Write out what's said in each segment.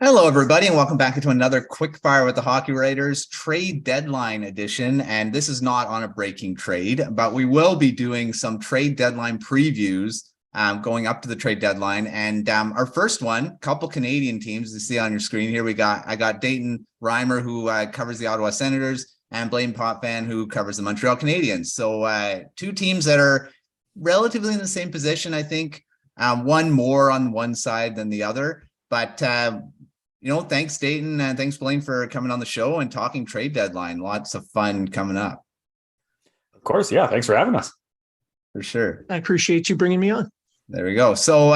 Hello, everybody, and welcome back into another Quick Fire with the Hockey Writers trade deadline edition. And this is not on a breaking trade, but we will be doing some trade deadline previews going up to the trade deadline. And our first one, couple Canadian teams, you see on your screen here, I got Dayton Reimer, who covers the Ottawa Senators, and Blain Potvin, who covers the Montreal Canadiens. So two teams that are relatively in the same position, I think. One more on one side than the other, but thanks Dayton and thanks Blaine for coming on the show and talking trade deadline. Lots of fun coming up. Of course, yeah. Thanks for having us. For sure. I appreciate you bringing me on. There we go. So,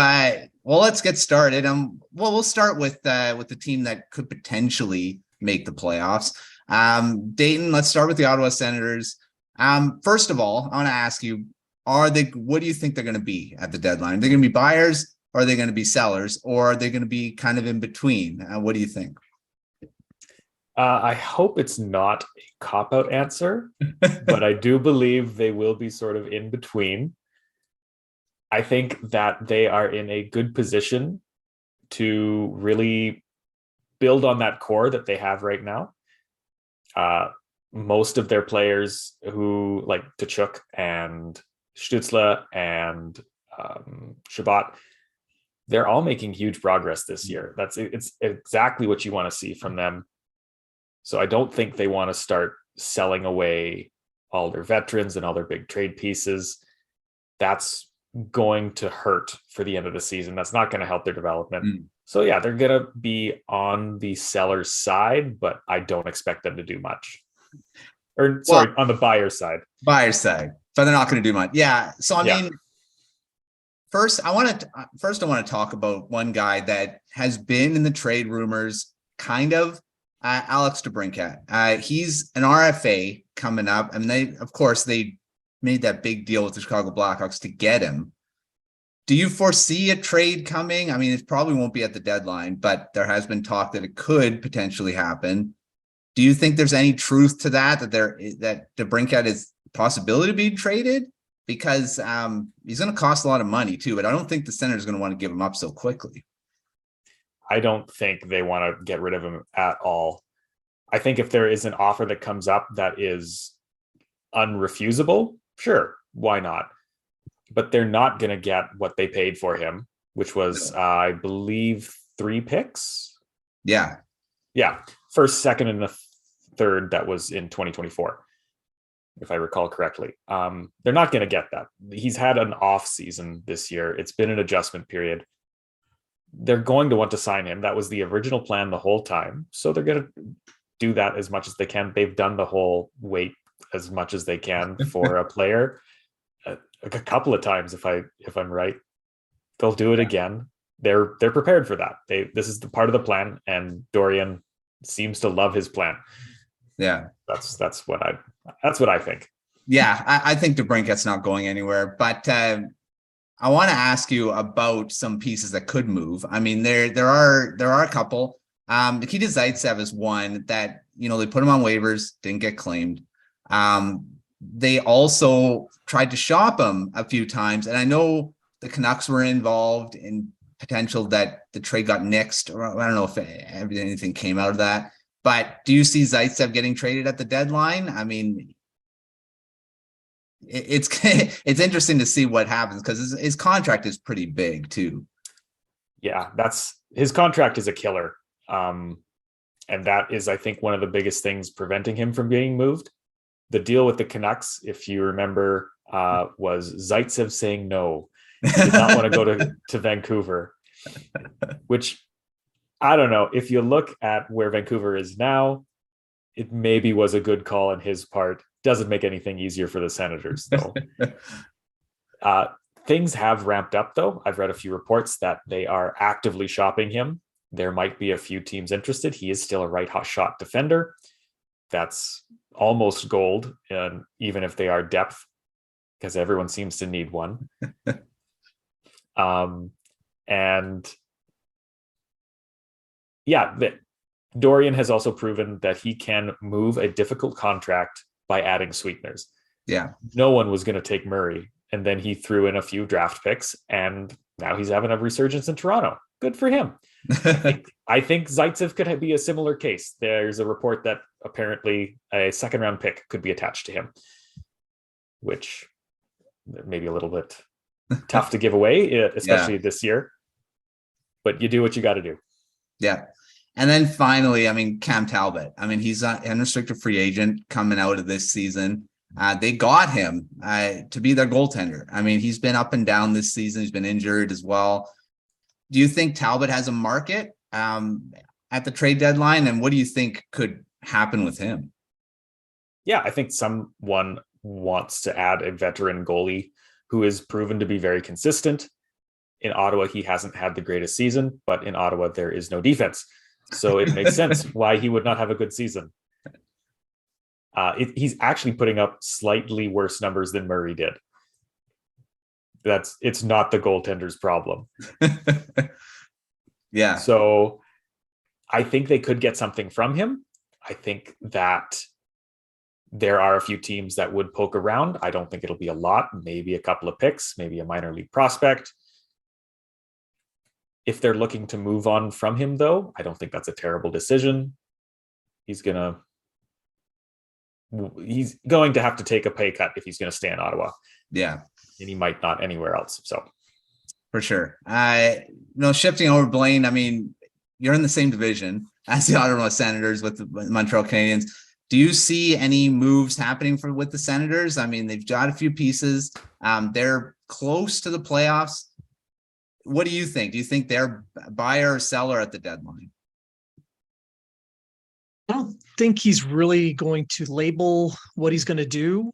let's get started. We'll start with the team that could potentially make the playoffs. Dayton, let's start with the Ottawa Senators. First of all, I want to ask you, what do you think they're going to be at the deadline? Are they going to be buyers? Or are they going to be sellers, or are they going to be kind of in between? What do you think? I hope it's not a cop-out answer, but I do believe they will be sort of in between. I think that they are in a good position to really build on that core that they have right now. Most of their players who like Tkachuk and Stützle and Chabot, they're all making huge progress this year. It's exactly what you want to see from them. So I don't think they want to start selling away all their veterans and all their big trade pieces. That's going to hurt for the end of the season. That's not going to help their development. So yeah, they're going to be on the seller's side, but I don't expect them to do much. On the buyer's side. Buyer's side, but they're not going to do much. Yeah. So I mean, First, I want to talk about one guy that has been in the trade rumors, kind of, Alex DeBrincat. He's an RFA coming up, and they made that big deal with the Chicago Blackhawks to get him. Do you foresee a trade coming? I mean, it probably won't be at the deadline, but there has been talk that it could potentially happen. Do you think there's any truth to that DeBrincat is a possibility to be traded? Because he's going to cost a lot of money too, but I don't think the Senators are going to want to give him up so quickly. I don't think they want to get rid of him at all. I think if there is an offer that comes up that is unrefusable, sure, why not? But they're not going to get what they paid for him, which was, I believe, 3 picks. Yeah. First, second, and the third that was in 2024. If I recall correctly. They're not going to get that. He's had an off season this year. It's been an adjustment period. They're going to want to sign him. That was the original plan the whole time. So they're going to do that as much as they can. They've done the whole wait as much as they can for a player a couple of times. If I'm right, they'll do it again. They're prepared for that. This is the part of the plan, and Dorian seems to love his plan. Yeah, that's what I think. Yeah, I think DeBrincat's not going anywhere, but I want to ask you about some pieces that could move. I mean, there are a couple. Nikita Zaitsev is one that they put him on waivers, didn't get claimed. They also tried to shop him a few times, and I know the Canucks were involved in potential that the trade got nixed, or I don't know if anything came out of that. But do you see Zaitsev getting traded at the deadline? I mean, it's interesting to see what happens because his contract is pretty big too. Yeah, his contract is a killer. And that is, I think, one of the biggest things preventing him from being moved. The deal with the Canucks, if you remember, was Zaitsev saying no. He did not want to go to Vancouver, which, I don't know. If you look at where Vancouver is now, it maybe was a good call on his part. Doesn't make anything easier for the Senators, though. Things have ramped up, though. I've read a few reports that they are actively shopping him. There might be a few teams interested. He is still a right shot defender. That's almost gold, and even if they are depth, because everyone seems to need one. And yeah, Dorian has also proven that he can move a difficult contract by adding sweeteners. Yeah. No one was going to take Murray, and then he threw in a few draft picks, and now he's having a resurgence in Toronto. good for him. I think Zaitsev could be a similar case. There's a report that apparently a second round pick could be attached to him, which may be a little bit tough to give away, especially this year. But you do what you got to do. Yeah. And then finally, I mean, Cam Talbot. I mean, he's an unrestricted free agent coming out of this season. They got him to be their goaltender. I mean, he's been up and down this season. He's been injured as well. Do you think Talbot has a market at the trade deadline? And what do you think could happen with him? Yeah, I think someone wants to add a veteran goalie who is proven to be very consistent. In Ottawa, he hasn't had the greatest season, but in Ottawa, there is no defense. So it makes sense why he would not have a good season. He's actually putting up slightly worse numbers than Murray did. It's not the goaltender's problem. Yeah. So I think they could get something from him. I think that there are a few teams that would poke around. I don't think it'll be a lot, maybe a couple of picks, maybe a minor league prospect. If they're looking to move on from him, though, I don't think that's a terrible decision. He's going to have to take a pay cut if he's going to stay in Ottawa. Yeah. And he might not anywhere else. So for sure. Shifting over Blain, I mean, you're in the same division as the Ottawa Senators with the Montreal Canadiens. Do you see any moves happening with the Senators? I mean, they've got a few pieces. They're close to the playoffs. What do you think? Do you think they're buyer or seller at the deadline? I don't think he's really going to label what he's going to do,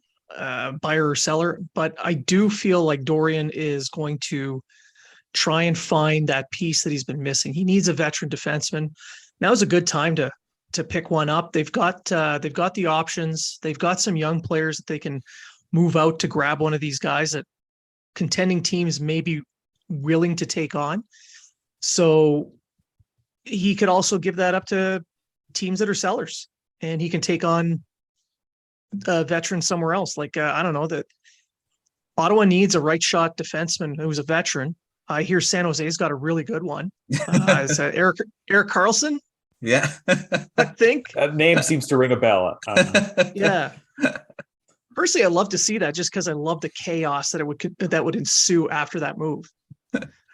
buyer or seller, but I do feel like Drouin is going to try and find that piece that he's been missing. He needs a veteran defenseman. Now's a good time to pick one up. They've got the options. They've got some young players that they can move out to grab one of these guys that contending teams may be willing to take on. So he could also give that up to teams that are sellers, and he can take on a veteran somewhere else. Like, I don't know, that Ottawa needs a right shot defenseman who's a veteran. I hear San Jose's got a really good one. Is that Erik Karlsson? Yeah. I think that name seems to ring a bell. Yeah. Personally, I'd love to see that just because I love the chaos that would ensue after that move.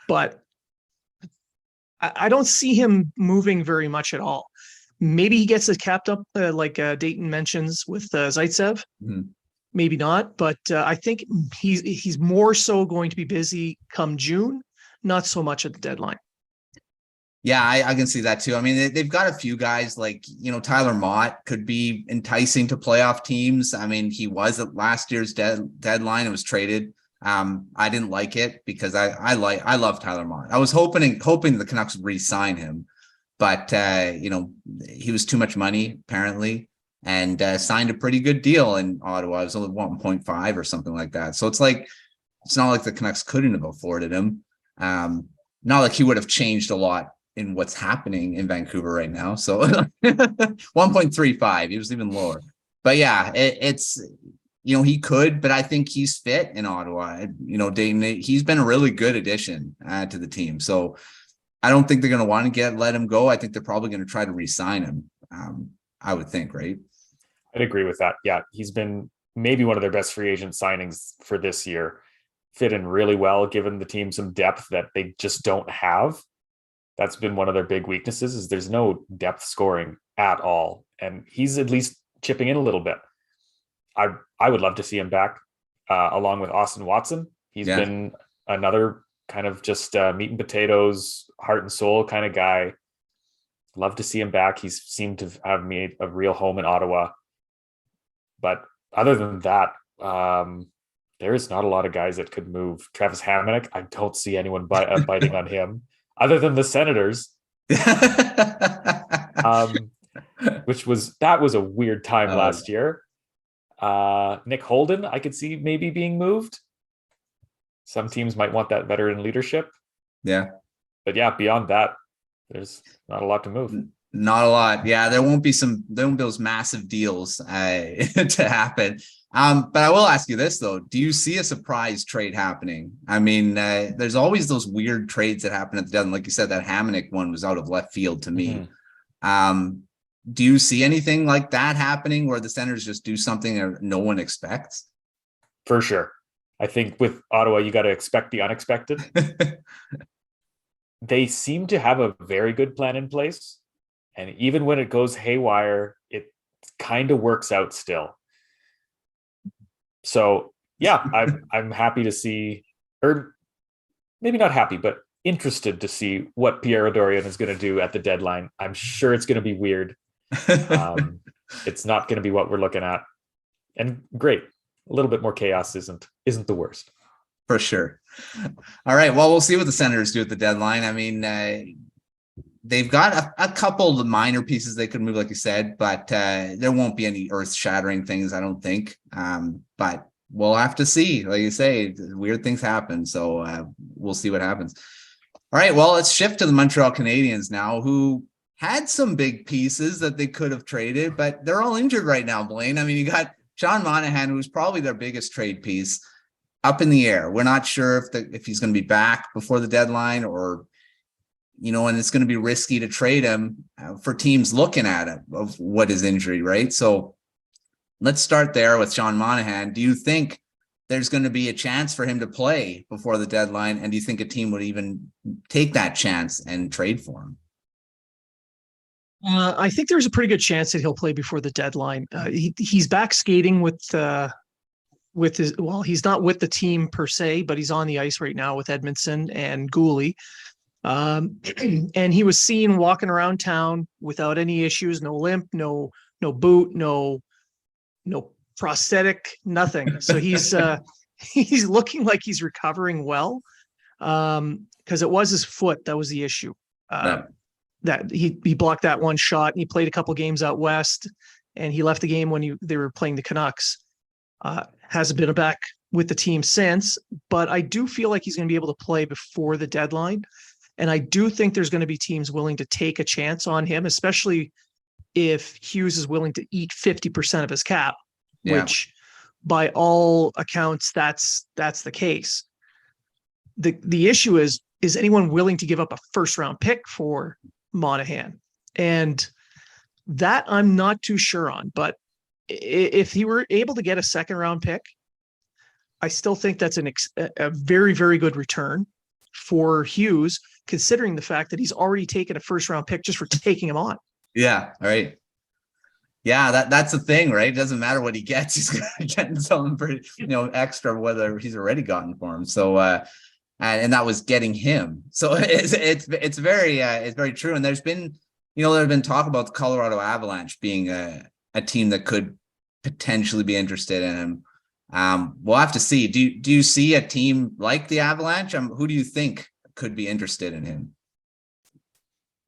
But I don't see him moving very much at all. Maybe he gets it capped up like Dayton mentions with Zaitsev. Mm-hmm. Maybe not, but I think he's more so going to be busy come June, not so much at the deadline. Yeah, I can see that too. I mean, they've got a few guys like, Tyler Mott could be enticing to playoff teams. I mean, he was at last year's deadline and was traded. I didn't like it because I love Tyler Mott. I was hoping the Canucks would re-sign him, but he was too much money apparently, and signed a pretty good deal in Ottawa. It was only 1.5 or something like that. So it's not like the Canucks couldn't have afforded him. Not like he would have changed a lot in what's happening in Vancouver right now. So 1.35, he was even lower. But yeah, it's he could, but I think he's fit in Ottawa. Dayton, he's been a really good addition to the team. So I don't think they're going to want to let him go. I think they're probably going to try to re-sign him. I would think, right? I'd agree with that. Yeah, he's been maybe one of their best free agent signings for this year. Fit in really well, given the team some depth that they just don't have. That's been one of their big weaknesses, is there's no depth scoring at all. And he's at least chipping in a little bit. I would love to see him back along with Austin Watson. He's been another kind of just meat and potatoes, heart and soul kind of guy. Love to see him back. He's seemed to have made a real home in Ottawa. But other than that, there is not a lot of guys that could move. Travis Hamonic, I don't see anyone biting on him other than the Senators. That was a weird time last year. Nick Holden, I could see maybe being moved. Some teams might want that veteran leadership. Yeah. But yeah, beyond that, there's not a lot to move. Not a lot. Yeah, there won't be those massive deals to happen. But I will ask you this though: do you see a surprise trade happening? I mean, there's always those weird trades that happen at the deadline. Like you said, that Hamonic one was out of left field to me. Do you see anything like that happening where the Senators just do something that no one expects? For sure. I think with Ottawa, you got to expect the unexpected. They seem to have a very good plan in place. And even when it goes haywire, it kind of works out still. So yeah, I'm happy to see, or maybe not happy, but interested to see what Pierre Dorion is going to do at the deadline. I'm sure it's going to be weird. It's not going to be what we're looking at. And great. A little bit more chaos isn't the worst. For sure. All right. Well, we'll see what the Senators do at the deadline. I mean, they've got a couple of minor pieces they could move, like you said, but there won't be any earth-shattering things, I don't think. But we'll have to see. Like you say, weird things happen. So we'll see what happens. All right. Well, let's shift to the Montreal Canadiens now, who had some big pieces that they could have traded, but they're all injured right now, Blain. I mean, you got Sean Monahan, who's probably their biggest trade piece, up in the air. We're not sure if he's going to be back before the deadline, or, and it's going to be risky to trade him for teams looking at him of what is injury, right? So let's start there with Sean Monahan. Do you think there's going to be a chance for him to play before the deadline? And do you think a team would even take that chance and trade for him? I think there's a pretty good chance that he'll play before the deadline. He's back skating with his, well, he's not with the team per se, but he's on the ice right now with Edmondson and Gooley. And he was seen walking around town without any issues, no limp, no boot, no prosthetic, nothing. So he's looking like he's recovering well. Because it was his foot that was the issue. That he blocked that one shot, and he played a couple games out west, and he left the game when they were playing the Canucks. Hasn't been back with the team since, but I do feel like he's going to be able to play before the deadline. And I do think there's going to be teams willing to take a chance on him, especially if Hughes is willing to eat 50% of his cap, which by all accounts, that's the case. The issue is anyone willing to give up a first round pick for Monahan? And that I'm not too sure on, but if he were able to get a second round pick, I still think that's a very, very good return for Hughes, considering the fact that he's already taken a first round pick just for taking him on. Yeah. All right. Yeah. That's the thing, right? It doesn't matter what he gets. He's going to get something for, extra, whether he's already gotten for him. So, and that was getting him. So it's very true. And there's been, there's been talk about the Colorado Avalanche being a team that could potentially be interested in him. We'll have to see. Do you see a team like the Avalanche? Who do you think could be interested in him?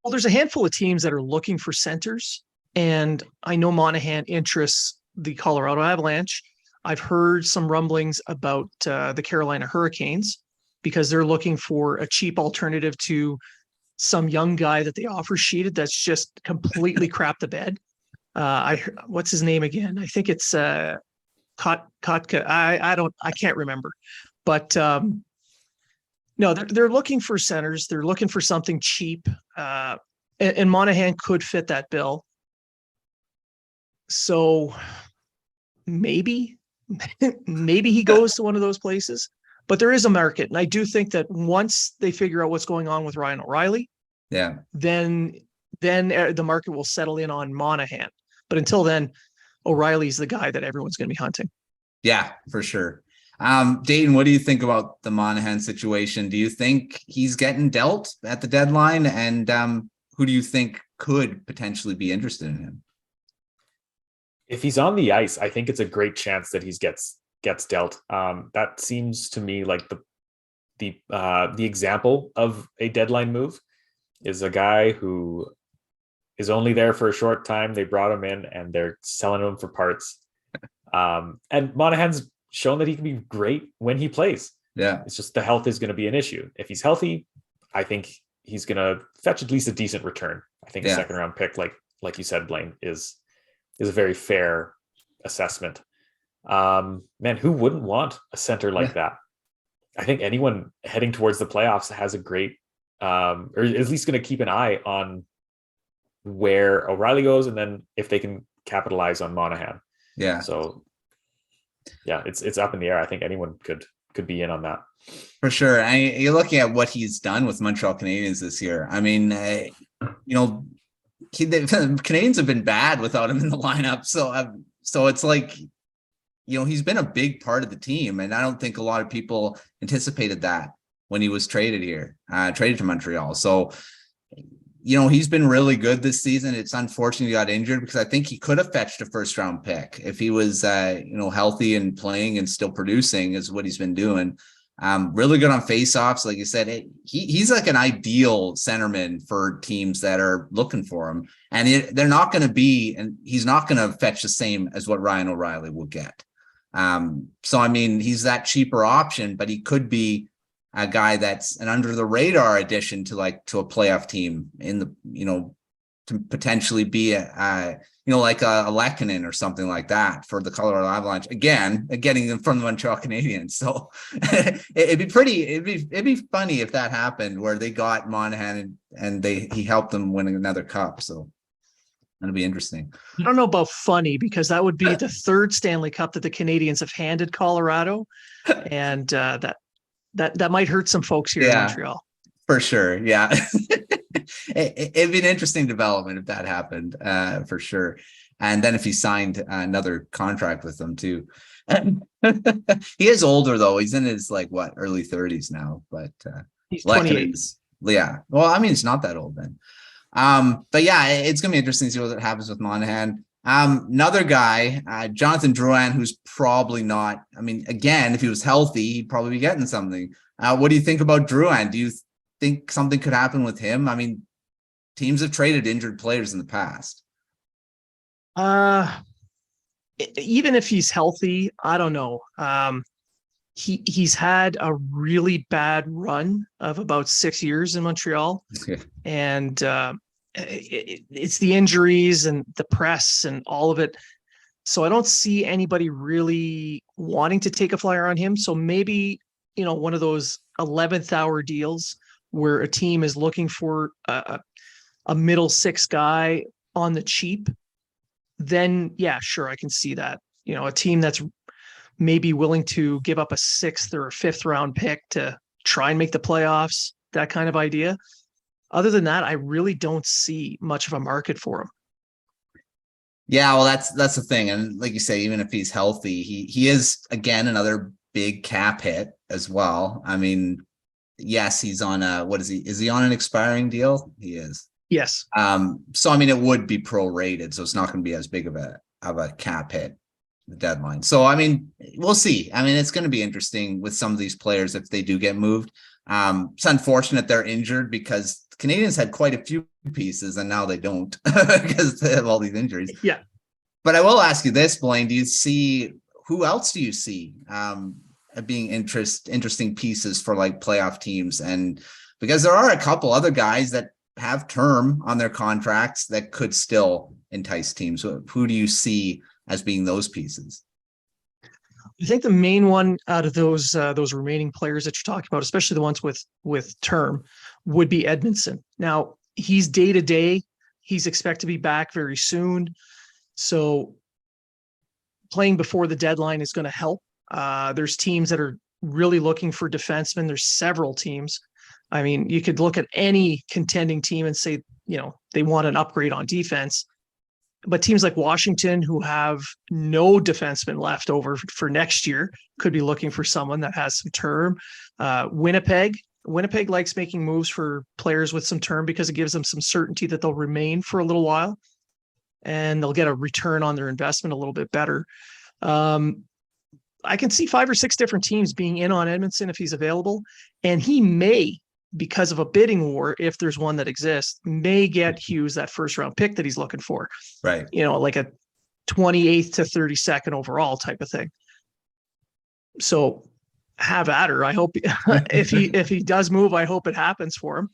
Well, there's a handful of teams that are looking for centers, and I know Monahan interests the Colorado Avalanche. I've heard some rumblings about the Carolina Hurricanes, because they're looking for a cheap alternative to some young guy that they offer sheeted that's just completely crap the bed. What's his name again? I think it's Kotka. I can't remember, but no, they're looking for centers. They're looking for something cheap, and Monahan could fit that bill. So maybe he goes to one of those places. But there is a market, and I do think that once they figure out what's going on with Ryan O'Reilly, then the market will settle in on Monahan. But until then, O'Reilly's the guy that everyone's going to be hunting. Yeah, for sure. Dayton, what do you think about the Monahan situation? Do you think he's getting dealt at the deadline? And who do you think could potentially be interested in him? If he's on the ice, I think it's a great chance that he gets dealt. That seems to me like the example of a deadline move is a guy who is only there for a short time. They brought him in and they're selling him for parts. And Monahan's shown that he can be great when he plays. Yeah. It's just the health is going to be an issue. If he's healthy, I think he's going to fetch at least a decent return. I think a second round pick, like you said, Blaine, is a very fair assessment. Man, who wouldn't want a center like that? I think anyone heading towards the playoffs has a great, or at least going to keep an eye on where O'Reilly goes, and then if they can capitalize on Monahan. Yeah. So yeah, it's up in the air. I think anyone could be in on that. For sure. And you're looking at what he's done with Montreal Canadiens this year. I mean, the Canadiens have been bad without him in the lineup. So it's like, he's been a big part of the team. And I don't think a lot of people anticipated that when he was traded to Montreal. So, he's been really good this season. It's unfortunate he got injured, because I think he could have fetched a first round pick if he was, healthy and playing and still producing, is what he's been doing. Really good on faceoffs. Like you said, he's like an ideal centerman for teams that are looking for him. And they're not going to be, and he's not going to fetch the same as what Ryan O'Reilly will get. So, I mean, he's that cheaper option, but he could be a guy that's an under the radar addition to a playoff team to potentially be like a Lehkonen or something like that for the Colorado Avalanche. Again, getting them from the Montreal Canadiens. So it'd be funny if that happened, where they got Monahan and he helped them win another cup. So that'll be interesting. I don't know about funny, because that would be the third Stanley Cup that the Canadiens have handed Colorado, and that might hurt some folks here in Montreal. For sure. Yeah. It'd be an interesting development if that happened, for sure. And then if he signed another contract with them too. He is older though. He's in his early 30s now, but he's 28. Yeah. Well, I mean, it's not that old then. But yeah, it's going to be interesting to see what happens with Monahan. Another guy, Jonathan Drouin, who's probably not, I mean, again, if he was healthy, he'd probably be getting something. What do you think about Drouin? Do you think something could happen with him? I mean, teams have traded injured players in the past. Even if he's healthy, I don't know. He's had a really bad run of about 6 years in Montreal, and it's the injuries and the press and all of it. So I don't see anybody really wanting to take a flyer on him. So maybe, one of those 11th hour deals where a team is looking for a middle six guy on the cheap, then yeah, sure, I can see that. A team that's maybe willing to give up a 6th or a 5th round pick to try and make the playoffs, that kind of idea. Other than that, I really don't see much of a market for him. Yeah, well, that's the thing. And like you say, even if he's healthy, he is, again, another big cap hit as well. I mean, yes, he's on what is he? Is he on an expiring deal? He is. Yes. So I mean, it would be prorated, so it's not going to be as big of a cap hit, the deadline. So I mean, we'll see. I mean, it's going to be interesting with some of these players if they do get moved. It's unfortunate they're injured, because the Canadiens had quite a few pieces and now they don't because they have all these injuries. Yeah. But I will ask you this, Blaine, who else do you see being interesting pieces for playoff teams? And because there are a couple other guys that have term on their contracts that could still entice teams. So who do you see as being those pieces? I think the main one out of those remaining players that you're talking about, especially the ones with term, would be Edmondson. Now, he's day to day. He's expected to be back very soon. So playing before the deadline is going to help. There's teams that are really looking for defensemen. There's several teams. I mean, you could look at any contending team and say, they want an upgrade on defense. But teams like Washington, who have no defensemen left over for next year, could be looking for someone that has some term. Winnipeg likes making moves for players with some term because it gives them some certainty that they'll remain for a little while and they'll get a return on their investment a little bit better. I can see 5 or 6 different teams being in on Edmondson if he's available, and he may, because of a bidding war, if there's one that exists, may get Hughes that first round pick that he's looking for. Right. Like a 28th to 32nd overall type of thing. So have at her. I hope if he does move, I hope it happens for him.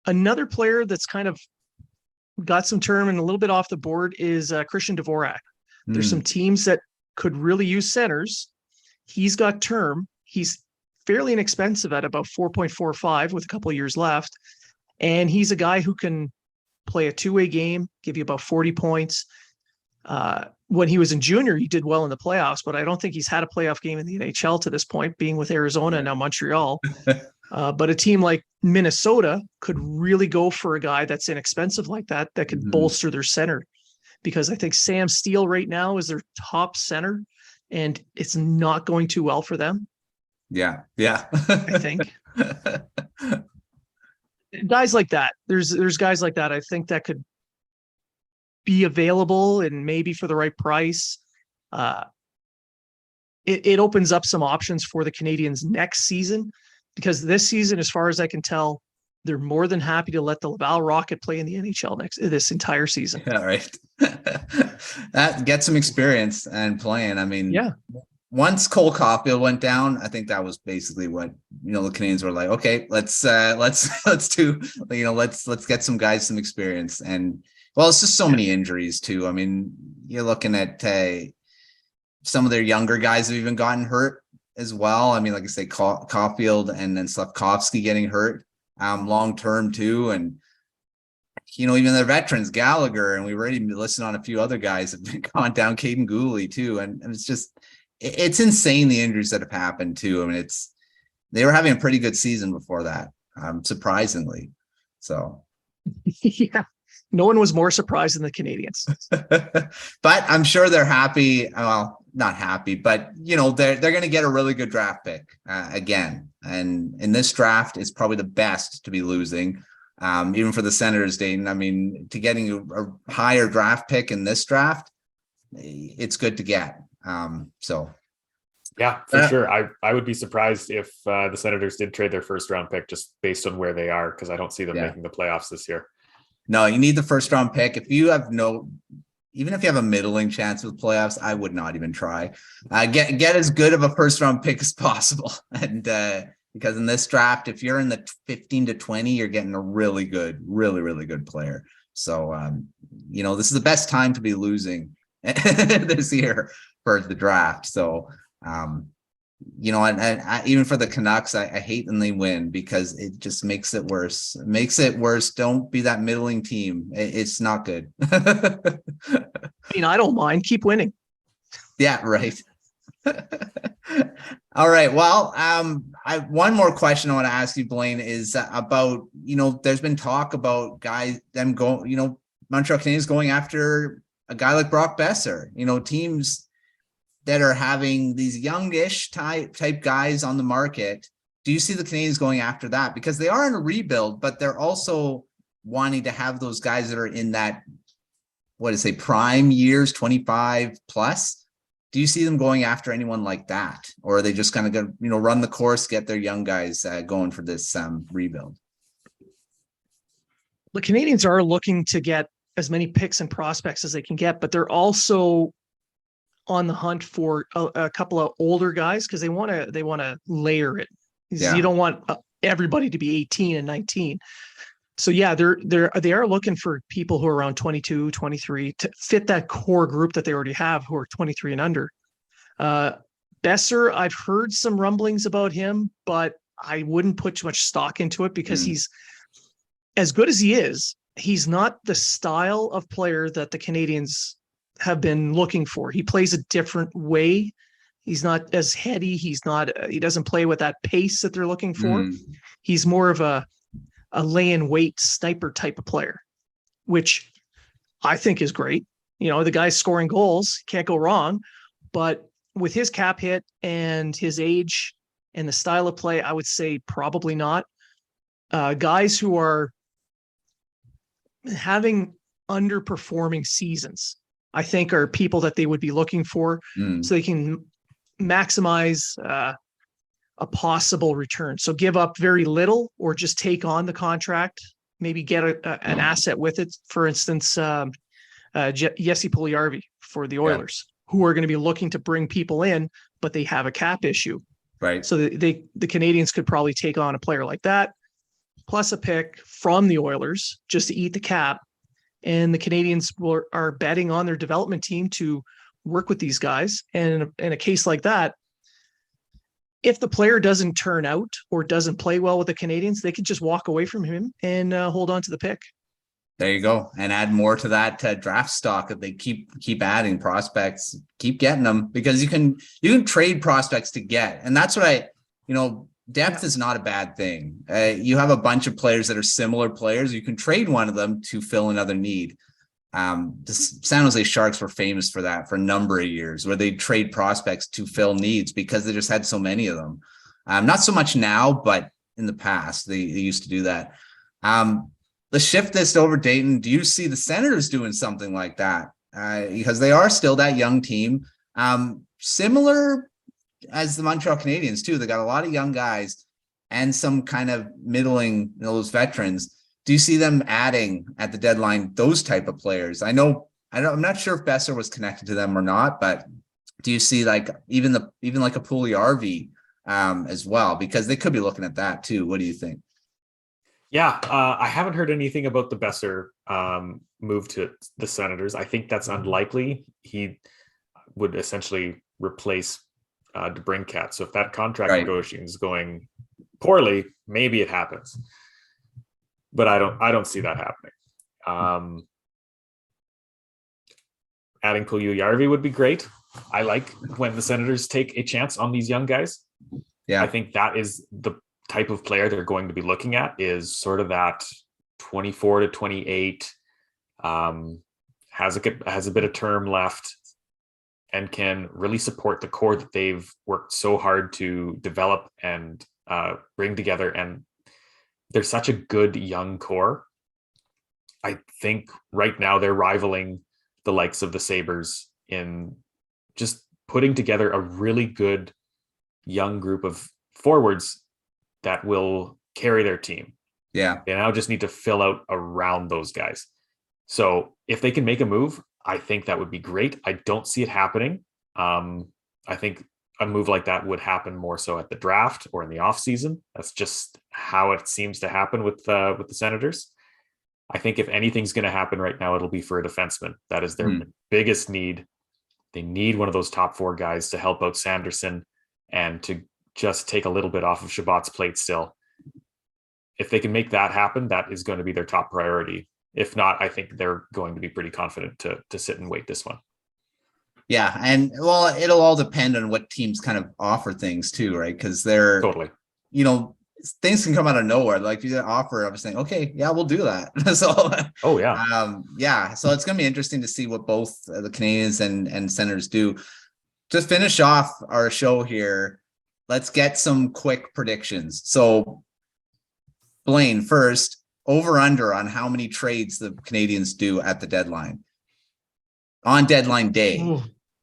Another player that's kind of got some term and a little bit off the board is Christian Dvorak. There's some teams that could really use centers. He's got term. He's fairly inexpensive at about 4.45 with a couple of years left. And he's a guy who can play a two-way game, give you about 40 points. When he was in junior, he did well in the playoffs, but I don't think he's had a playoff game in the NHL to this point, being with Arizona and now Montreal. But a team like Minnesota could really go for a guy that's inexpensive like that could bolster their center, because I think Sam Steele right now is their top center, and it's not going too well for them. Yeah. I think guys like that. There's guys like that. I think that could be available, and maybe for the right price. It opens up some options for the Canadiens next season, because this season, as far as I can tell, they're more than happy to let the Laval Rocket play in the NHL this entire season. Yeah, right. That gets some experience and playing. I mean, yeah. Once Cole Caulfield went down, I think that was basically what, the Canadiens were like, okay, let's get some guys some experience. And well, it's just so many injuries too. I mean, you're looking at some of their younger guys have even gotten hurt as well. I mean, like I say, Caulfield and then Slavkovsky getting hurt long-term too. And, even the veterans, Gallagher, and we've already listened on a few other guys have been gone down, Caden Gooley too. And it's just, it's insane the injuries that have happened too. I mean, they were having a pretty good season before that, surprisingly. So yeah, no one was more surprised than the Canadiens. But I'm sure they're happy. Well, not happy, but they're going to get a really good draft pick again. And in this draft, it's probably the best to be losing, even for the Senators, Dayton. I mean, to getting a higher draft pick in this draft, it's good to get. So yeah, for sure. I would be surprised if the Senators did trade their first round pick just based on where they are, because I don't see them making the playoffs this year. No, you need the first round pick. If you have even if you have a middling chance with playoffs, I would not even try. Get as good of a first round pick as possible. And because in this draft, if you're in the 15 to 20, you're getting a really good player. So, this is the best time to be losing this year for the draft. So, and even for the Canucks, I hate when they win, because it just makes it worse. Don't be that middling team. It's not good. I mean, I don't mind. Keep winning. Yeah, right. All right. Well, one more question I want to ask you, Blain, is about, there's been talk about Montreal Canadiens going after a guy like Brock Besser, teams that are having these youngish type guys on the market. Do you see the Canadiens going after that? Because they are in a rebuild, but they're also wanting to have those guys that are in that, prime years, 25 plus. Do you see them going after anyone like that? Or are they just kind of going to, run the course, get their young guys going for this rebuild? The Canadiens are looking to get as many picks and prospects as they can get, but they're also on the hunt for a couple of older guys, because they want to layer it. Yeah. You don't want everybody to be 18 and 19. So yeah, they are looking for people who are around 22, 23 to fit that core group that they already have, who are 23 and under. Besser, I've heard some rumblings about him, but I wouldn't put too much stock into it, because he's as good as he is. He's not the style of player that the Canadiens have been looking for. He plays a different way. He's not as heady. He doesn't play with that pace that they're looking for. He's more of a lay in wait sniper type of player, which I think is great. The guy's scoring goals, can't go wrong, but with his cap hit and his age and the style of play, I would say probably not. Guys who are having underperforming seasons, I think, are people that they would be looking for, so they can maximize a possible return. So give up very little, or just take on the contract, maybe get an asset with it. For instance, Jesse Puljujarvi for the Oilers, who are going to be looking to bring people in, but they have a cap issue. Right. So the Canadiens could probably take on a player like that. plus a pick from the Oilers just to eat the cap. And the Canadiens are betting on their development team to work with these guys. And in a case like that, if the player doesn't turn out or doesn't play well with the Canadiens, they could just walk away from him and hold on to the pick. There you go. And add more to that draft stock if they keep adding prospects, keep getting them, because you can trade prospects to get. And that's what depth is not a bad thing. You have a bunch of players that are similar players. You can trade one of them to fill another need. The San Jose Sharks were famous for that for a number of years, where they trade prospects to fill needs because they just had so many of them. Not so much now, but in the past they used to do that. Let's shift this over Dayton. Do you see the Senators doing something like that? Because they are still that young team, similar as the Montreal Canadiens too. They got a lot of young guys and some kind of middling, those veterans. Do you see them adding at the deadline those type of players? I'm not sure if Besser was connected to them or not, but do you see like even like a Puljujärvi as well? Because they could be looking at that too. What do you think? Yeah, I haven't heard anything about the Besser move to the Senators. I think that's unlikely. He would essentially replace DeBrincat. So if that contract negotiation is going poorly, maybe it happens. But I don't see that happening. Adding Puljujärvi would be great. I like when the Senators take a chance on these young guys. Yeah, I think that is the type of player they're going to be looking at, is sort of that 24 to 28, has a bit of term left, and can really support the core that they've worked so hard to develop and bring together. And they're such a good young core. I think right now they're rivaling the likes of the Sabres in just putting together a really good young group of forwards that will carry their team. Yeah. They now just need to fill out around those guys. So if they can make a move, I think that would be great. I don't see it happening. I think a move like that would happen more so at the draft or in the off season. That's just how it seems to happen with the Senators. I think if anything's going to happen right now, it'll be for a defenseman. That is their biggest need. They need one of those top four guys to help out Sanderson and to just take a little bit off of Shabbat's plate still. If they can make that happen, that is going to be their top priority. If not, I think they're going to be pretty confident to sit and wait this one. Yeah. And well, it'll all depend on what teams kind of offer things too, right? Because they're totally, things can come out of nowhere. Like you offer, I was saying, okay, yeah, we'll do that. So, yeah. So it's going to be interesting to see what both the Canadiens and Senators do. To finish off our show here, let's get some quick predictions. So, Blain, first, over under on how many trades the Canadiens do at the deadline. On deadline day. Ooh.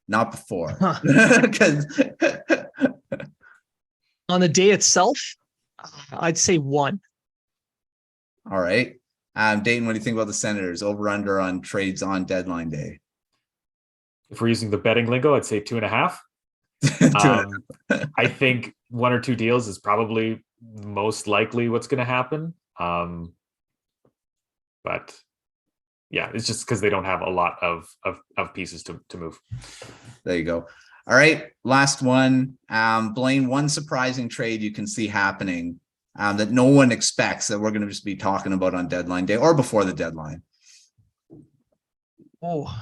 Not before. On the day itself, I'd say one. All right. Dayton, what do you think about the Senators? Over under on trades on deadline day? If we're using the betting lingo, I'd say 2.5. I think one or two deals is probably most likely what's going to happen. But yeah, it's just because they don't have a lot of pieces to move. There you go. All right. Last one. Blain, one surprising trade you can see happening that no one expects that we're going to just be talking about on deadline day or before the deadline. Oh,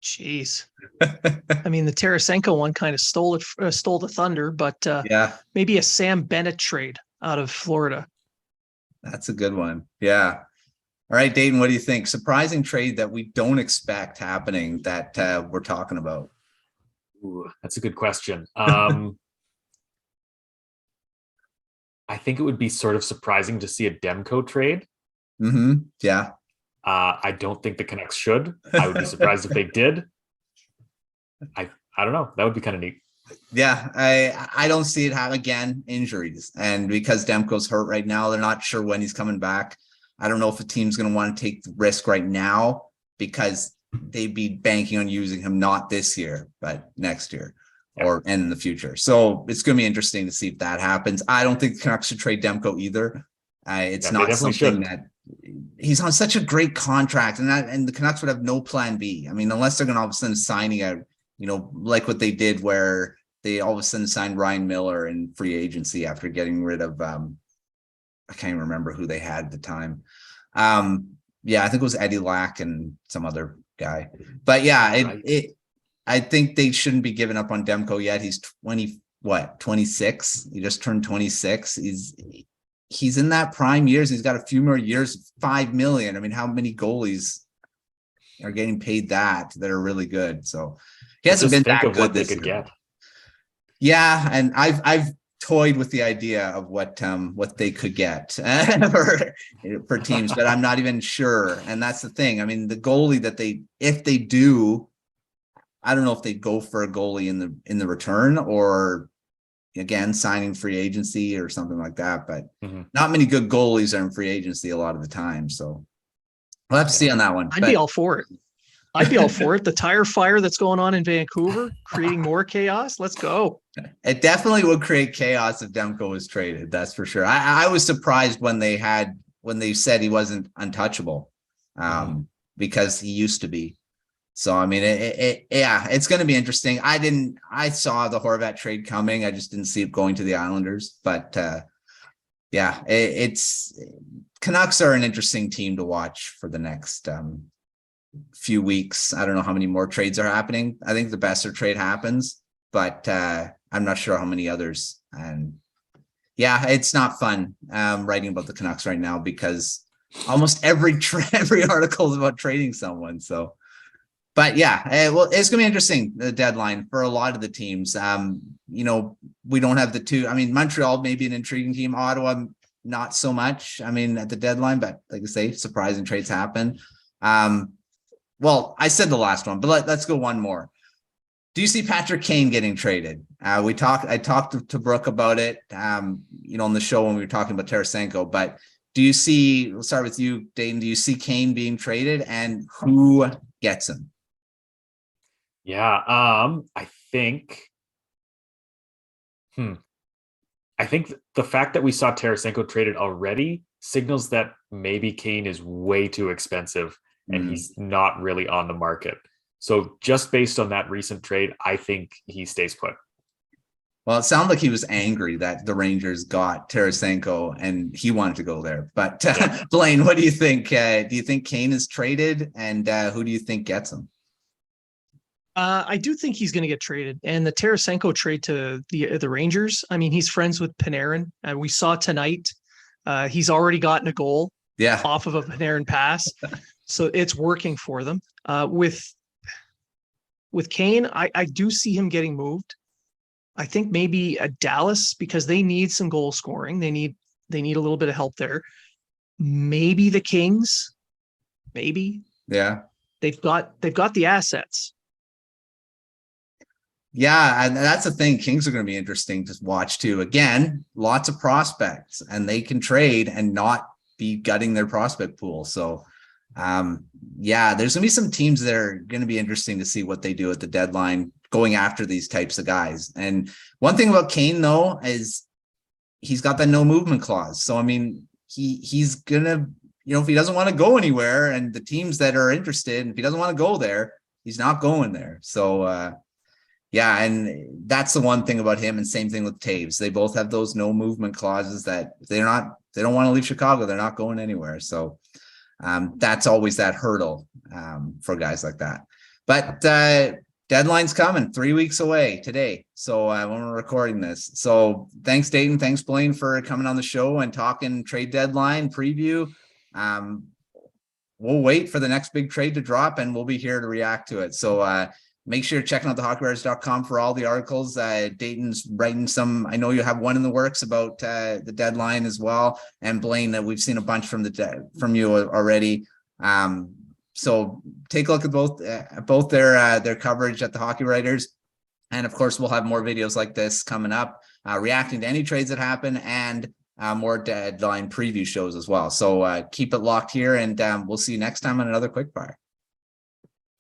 jeez. I mean, the Tarasenko one kind of stole the thunder, but yeah, maybe a Sam Bennett trade out of Florida. That's a good one. Yeah. All right, Dayton, what do you think? Surprising trade that we don't expect happening that we're talking about? Ooh, that's a good question. I think it would be sort of surprising to see a Demko trade. Mm-hmm. Yeah. I don't think the Canucks should. I would be surprised if they did. I don't know. That would be kind of neat. Yeah, I don't see it happen again. Injuries, and because Demko's hurt right now, they're not sure when he's coming back. I don't know if the team's going to want to take the risk right now because they'd be banking on using him not this year, but next year. and in the future. So it's going to be interesting to see if that happens. I don't think the Canucks should trade Demko either. It's not something that he's on such a great contract, and the Canucks would have no plan B. I mean, unless they're going to all of a sudden signing a, like what they did where they all of a sudden signed Ryan Miller in free agency after getting rid of, I can't even remember who they had at the time. I think it was Eddie Lack and some other guy. But I think they shouldn't be giving up on Demko yet. He's 26? He just turned 26. He's in that prime years. He's got a few more years, $5 million. I mean, how many goalies are getting paid that are really good? So he hasn't been that good this year. Yeah, and I've toyed with the idea of what they could get for teams, but I'm not even sure. And that's the thing. I mean, the goalie that if they do, I don't know if they go for a goalie in the return, or again signing free agency or something like that. But not many good goalies are in free agency a lot of the time. So we'll have to see on that one. I'd be all for it. The tire fire that's going on in Vancouver, creating more chaos. Let's go. It definitely would create chaos if Demko was traded. That's for sure. I was surprised when they said he wasn't untouchable, because he used to be. So, I mean, it's going to be interesting. I saw the Horvat trade coming. I just didn't see it going to the Islanders, but Canucks are an interesting team to watch for the next few weeks. I don't know how many more trades are happening. I think the Besser trade happens, but I'm not sure how many others. And it's not fun writing about the Canucks right now, because almost every article is about trading someone. So, but it's gonna be interesting, the deadline for a lot of the teams. We don't have the two. I mean, Montreal may be an intriguing team. Ottawa, not so much. I mean, at the deadline, but like I say, surprising trades happen. Well, I said the last one, but let's go one more. Do you see Patrick Kane getting traded? I talked to Brooke about it, on the show when we were talking about Tarasenko, but we'll start with you, Dayton. Do you see Kane being traded, and who gets him? Yeah. I think the fact that we saw Tarasenko traded already signals that maybe Kane is way too expensive and he's not really on the market. So just based on that recent trade, I think he stays put. Well, it sounded like he was angry that the Rangers got Tarasenko and he wanted to go there. But Blain, what do you think? Do you think Kane is traded, and who do you think gets him? I do think he's going to get traded. And the Tarasenko trade to the Rangers, I mean, he's friends with Panarin. And we saw tonight, he's already gotten a goal off of a Panarin pass. So it's working for them. With Kane, I do see him getting moved. I think maybe a Dallas, because they need some goal scoring. They need a little bit of help there. Maybe the Kings. Maybe. Yeah. They've got the assets. Yeah, and that's the thing. Kings are going to be interesting to watch too. Again, lots of prospects, and they can trade and not be gutting their prospect pool. So, there's going to be some teams that are going to be interesting to see what they do at the deadline, going after these types of guys. And one thing about Kane, though, is he's got that no movement clause. So, I mean, he's going to, if he doesn't want to go anywhere, and the teams that are interested, if he doesn't want to go there, he's not going there. So, and that's the one thing about him, and same thing with Taves. They both have those no movement clauses that if they don't want to leave Chicago, they're not going anywhere. So that's always that hurdle for guys like that. But deadline's coming 3 weeks away today. So when we're recording this. So thanks, Dayton. Thanks, Blain, for coming on the show and talking trade deadline preview. We'll wait for the next big trade to drop, and we'll be here to react to it. So make sure you're checking out thehockeywriters.com for all the articles. Dayton's writing some. I know you have one in the works about the deadline as well. And Blain, that we've seen a bunch from you already. So take a look at both their coverage at the Hockey Writers. And of course, we'll have more videos like this coming up, reacting to any trades that happen, and more deadline preview shows as well. So keep it locked here, and we'll see you next time on another Quickfire.